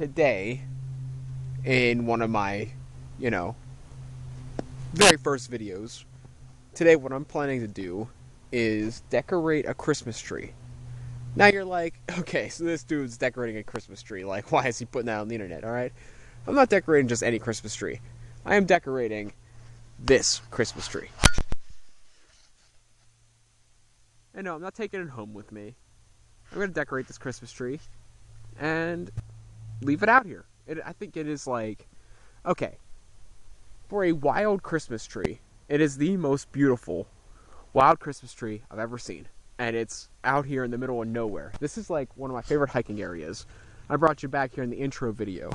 today, in one of my, very first videos, today what I'm planning to do is decorate a Christmas tree. Now you're like, okay, so this dude's decorating a Christmas tree. Like, why is he putting that on the internet, alright? I'm not decorating just any Christmas tree. I am decorating this Christmas tree. And no, I'm not taking it home with me. I'm going to decorate this Christmas tree and leave it out here. I think it is like, okay, for a wild Christmas tree, it is the most beautiful wild Christmas tree I've ever seen. And it's out here in the middle of nowhere. This is like one of my favorite hiking areas. I brought you back here in the intro video.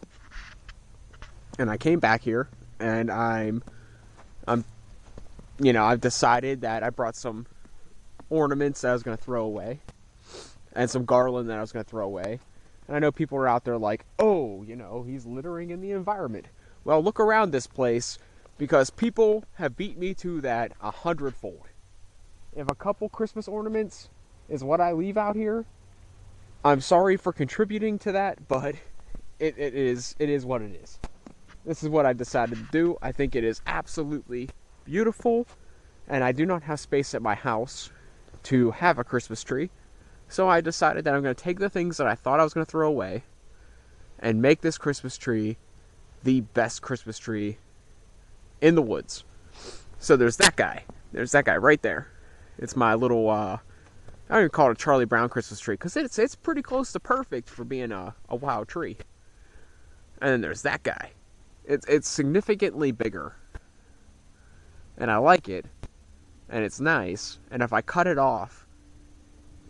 And I came back here and I've decided that I brought some ornaments that I was going to throw away. And some garland that I was going to throw away. And I know people are out there like, oh, he's littering in the environment. Well, look around this place because people have beat me to that 100-fold. If a couple Christmas ornaments is what I leave out here, I'm sorry for contributing to that, but it is what it is. This is what I decided to do. I think it is absolutely beautiful, and I do not have space at my house to have a Christmas tree. So I decided that I'm going to take the things that I thought I was going to throw away and make this Christmas tree the best Christmas tree in the woods. So there's that guy. There's that guy right there. It's my little, I don't even call it a Charlie Brown Christmas tree, because it's pretty close to perfect for being a wild tree. And then there's that guy. It's significantly bigger. And I like it. And it's nice. And if I cut it off,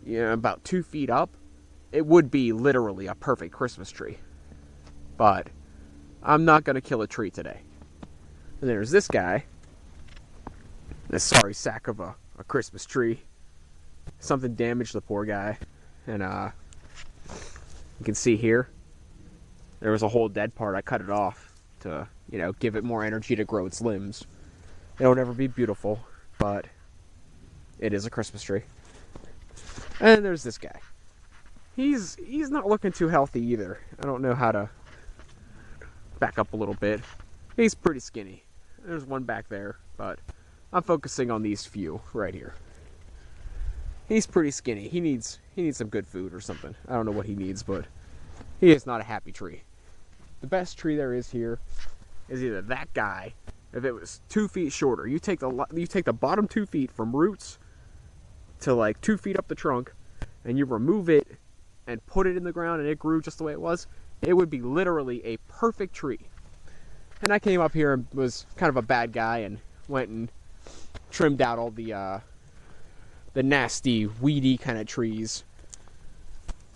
about 2 feet up, it would be literally a perfect Christmas tree. But I'm not going to kill a tree today. And there's this guy. This sorry sack of a Christmas tree. Something damaged the poor guy. And you can see here, there was a whole dead part. I cut it off to, give it more energy to grow its limbs. It'll never be beautiful, but it is a Christmas tree. And there's this guy. He's not looking too healthy either. I don't know how to back up a little bit. He's pretty skinny. There's one back there, but I'm focusing on these few right here. He's pretty skinny. He needs some good food or something. I don't know what he needs, but he is not a happy tree. The best tree there is here is either that guy. If it was 2 feet shorter, you take the bottom 2 feet from roots to like 2 feet up the trunk, and you remove it and put it in the ground, and it grew just the way it was. It would be literally a perfect tree. And I came up here and was kind of a bad guy and went and trimmed out all the nasty, weedy kind of trees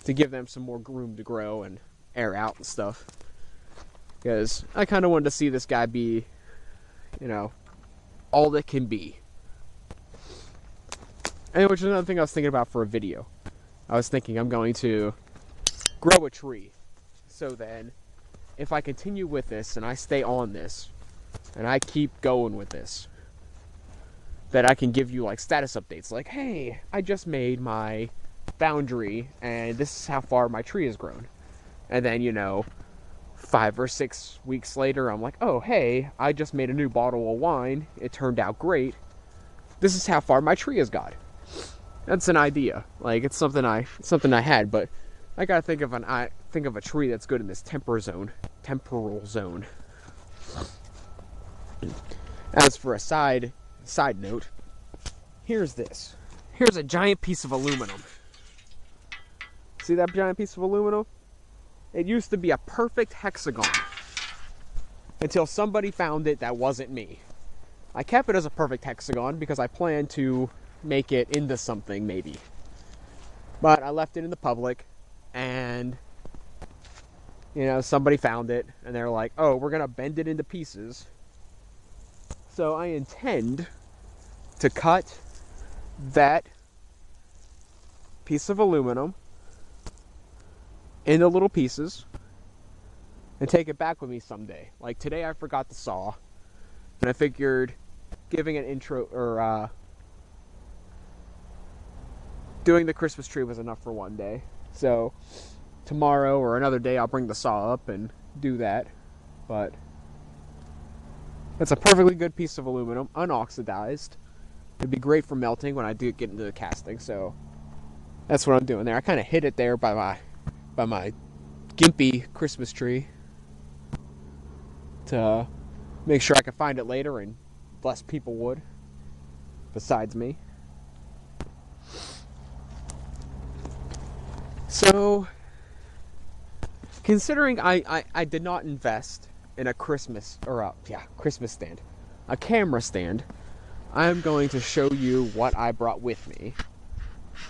to give them some more room to grow and air out and stuff. Because I kind of wanted to see this guy be, all that can be. And which is another thing I was thinking about for a video. I was thinking I'm going to grow a tree. So then, if I continue with this and I stay on this, and I keep going with this, that I can give you like status updates. Like, hey, I just made my boundary and this is how far my tree has grown. And then, 5 or 6 weeks later, I'm like, oh, hey, I just made a new bottle of wine. It turned out great. This is how far my tree has got. That's an idea. Like, it's something I had, but I gotta think of a tree that's good in this temporal zone. As for a side note, here's this. Here's a giant piece of aluminum. See that giant piece of aluminum? It used to be a perfect hexagon until somebody found it that wasn't me. I kept it as a perfect hexagon because I planned to make it into something, maybe. But I left it in the public, and somebody found it, and they're like, oh, we're gonna bend it into pieces. So I intend to cut that piece of aluminum into little pieces and take it back with me someday. Like today I forgot the saw, and I figured giving an intro or doing the Christmas tree was enough for one day. So tomorrow or another day I'll bring the saw up and do that. But it's a perfectly good piece of aluminum, unoxidized. It'd be great for melting when I do get into the casting, so that's what I'm doing there. I kind of hid it there by my gimpy Christmas tree to make sure I could find it later and less people would besides me. So, considering I did not invest in a Christmas stand, a camera stand, I'm going to show you what I brought with me.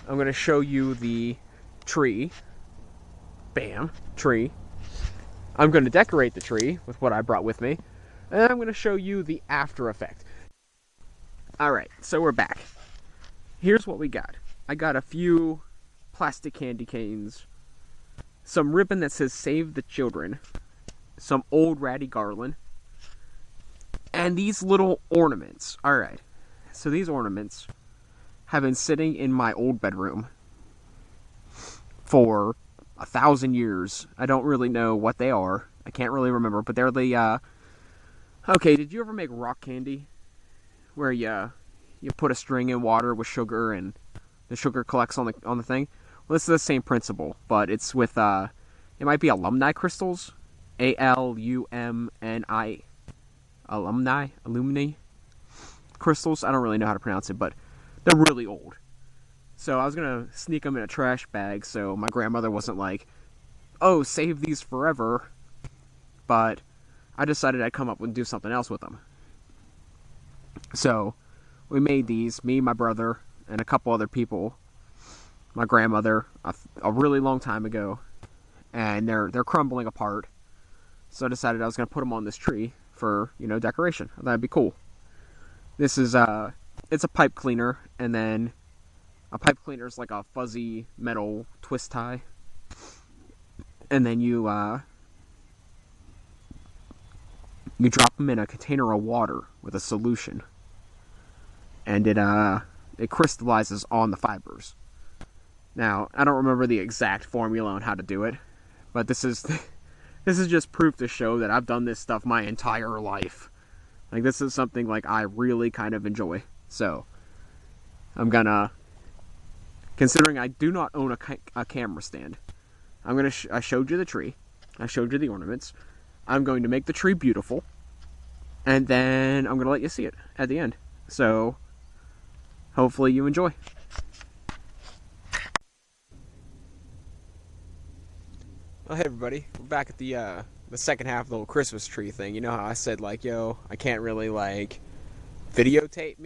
I'm going to show you the tree. Bam, tree. I'm going to decorate the tree with what I brought with me. And I'm going to show you the after effect. Alright, so we're back. Here's what we got. I got a few plastic candy canes, some ribbon that says Save the Children, some old ratty garland, and these little ornaments. Alright, so these ornaments have been sitting in my old bedroom for 1,000 years. I don't really know what they are. I can't really remember, but they're the, okay, did you ever make rock candy? Where you put a string in water with sugar and the sugar collects on the thing? Well, this is the same principle, but it's with, it might be alumni crystals. ALUMNI. Alumni crystals. I don't really know how to pronounce it, but they're really old. So I was going to sneak them in a trash bag so my grandmother wasn't like, oh, save these forever. But I decided I'd come up and do something else with them. So we made these, me, my brother, and a couple other people. My grandmother, a really long time ago. And they're crumbling apart. So I decided I was going to put them on this tree for, decoration. That'd be cool. This is, it's a pipe cleaner, and then a pipe cleaner is like a fuzzy metal twist tie. And then you drop them in a container of water with a solution. And it crystallizes on the fibers. Now, I don't remember the exact formula on how to do it, but this is just proof to show that I've done this stuff my entire life. Like, this is something, like, I really kind of enjoy. So, I'm gonna, considering I do not own a camera stand, I showed you the tree, I showed you the ornaments, I'm going to make the tree beautiful, and then I'm gonna let you see it at the end. So, hopefully you enjoy. Well, hey everybody, we're back at the second half of the little Christmas tree thing. You know how I said, like, yo, I can't really, like, videotape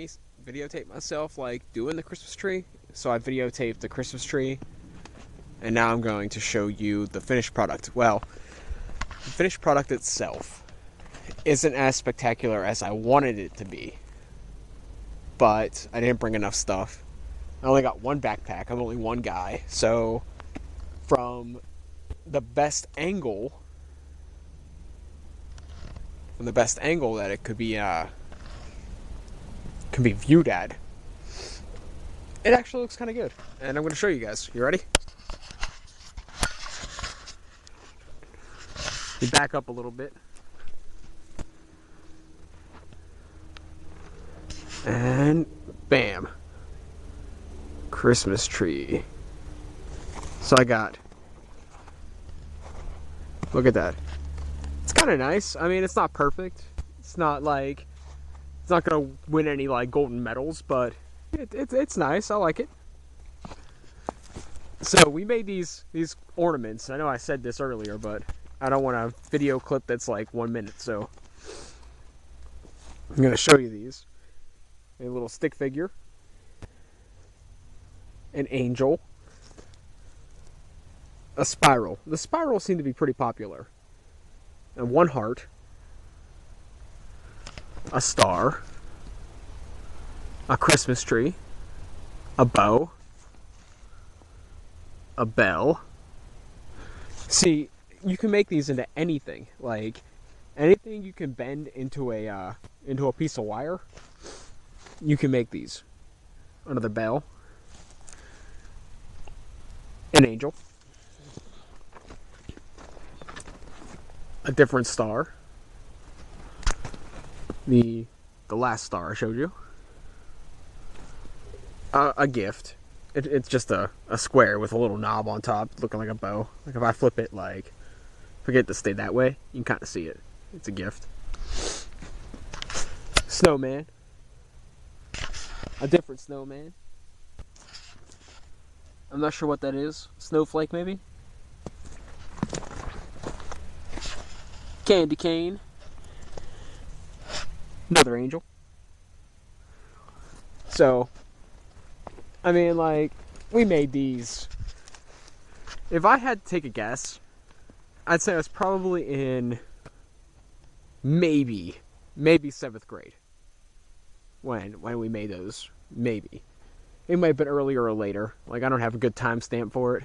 myself, like, doing the Christmas tree? So I videotaped the Christmas tree, and now I'm going to show you the finished product. Well, the finished product itself isn't as spectacular as I wanted it to be, but I didn't bring enough stuff. I only got one backpack, I'm only one guy, so from the best angle that it could be viewed at, it actually looks kind of good, and I'm going to show you guys. You ready? You back up a little bit, and bam, Christmas tree. So I got, look at that. It's kind of nice. I mean, it's not perfect. It's not like, it's not gonna win any like golden medals, but it's nice. I like it. So we made these ornaments. I know I said this earlier, but I don't want a video clip that's like 1 minute, so I'm gonna show you these. A little stick figure, an angel, a spiral. The spirals seem to be pretty popular. And one heart, a star, a Christmas tree, a bow, a bell. See, you can make these into anything. Like, anything you can bend into a piece of wire, you can make these. Another bell, an angel, a different star. The last star I showed you. A gift. It's just a square with a little knob on top, looking like a bow. Like if I flip it, like forget to stay that way, you can kind of see it. It's a gift. Snowman. A different snowman. I'm not sure what that is. Snowflake, maybe? Candy cane. Another angel. So, I mean, like, we made these. If I had to take a guess, I'd say I was probably in maybe 7th grade when we made those. Maybe. It might have been earlier or later. Like, I don't have a good timestamp for it.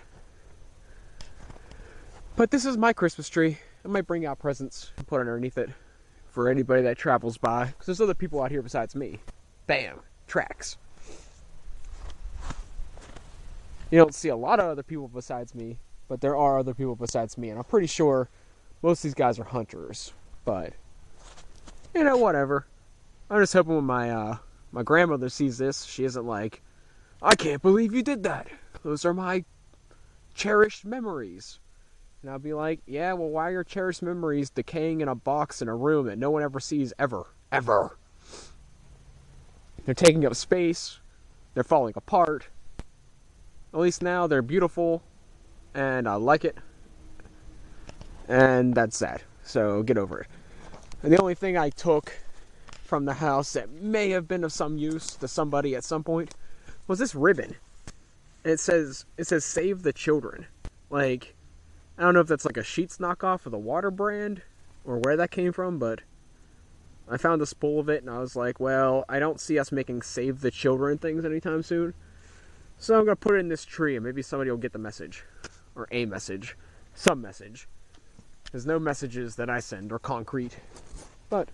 But this is my Christmas tree. I might bring out presents and put underneath it for anybody that travels by. Because there's other people out here besides me. Bam. Tracks. You don't see a lot of other people besides me, but there are other people besides me. And I'm pretty sure most of these guys are hunters. But, you know, whatever. I'm just hoping when my grandmother sees this, she isn't like, I can't believe you did that. Those are my cherished memories. And I'll be like, yeah, well, why are your cherished memories decaying in a box in a room that no one ever sees ever? Ever. They're taking up space. They're falling apart. At least now they're beautiful. And I like it. And that's sad. So get over it. And the only thing I took from the house that may have been of some use to somebody at some point was this ribbon. And it says save the children. Like, I don't know if that's like a Sheetz knockoff of the Water brand or where that came from, but I found a spool of it and I was like, well, I don't see us making save the children things anytime soon. So I'm going to put it in this tree and maybe somebody will get the message. Or a message. Some message. There's no messages that I send are concrete. But,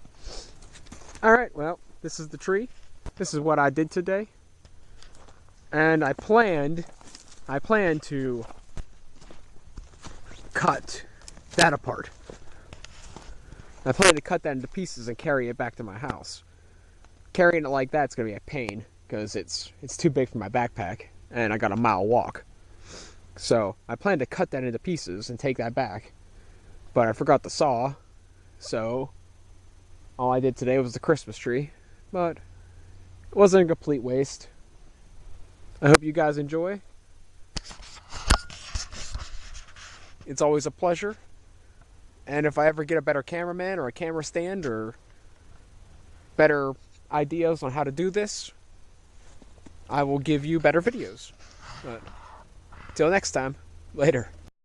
alright, well, this is the tree. This is what I did today. And I planned to cut that apart. I plan to cut that into pieces and carry it back to my house. Carrying it like that's going to be a pain because it's too big for my backpack and I got a mile walk. So I plan to cut that into pieces and take that back. But I forgot the saw. So all I did today was the Christmas tree. But it wasn't a complete waste. I hope you guys enjoy. It's always a pleasure. And if I ever get a better cameraman or a camera stand or better ideas on how to do this, I will give you better videos. But till next time, later.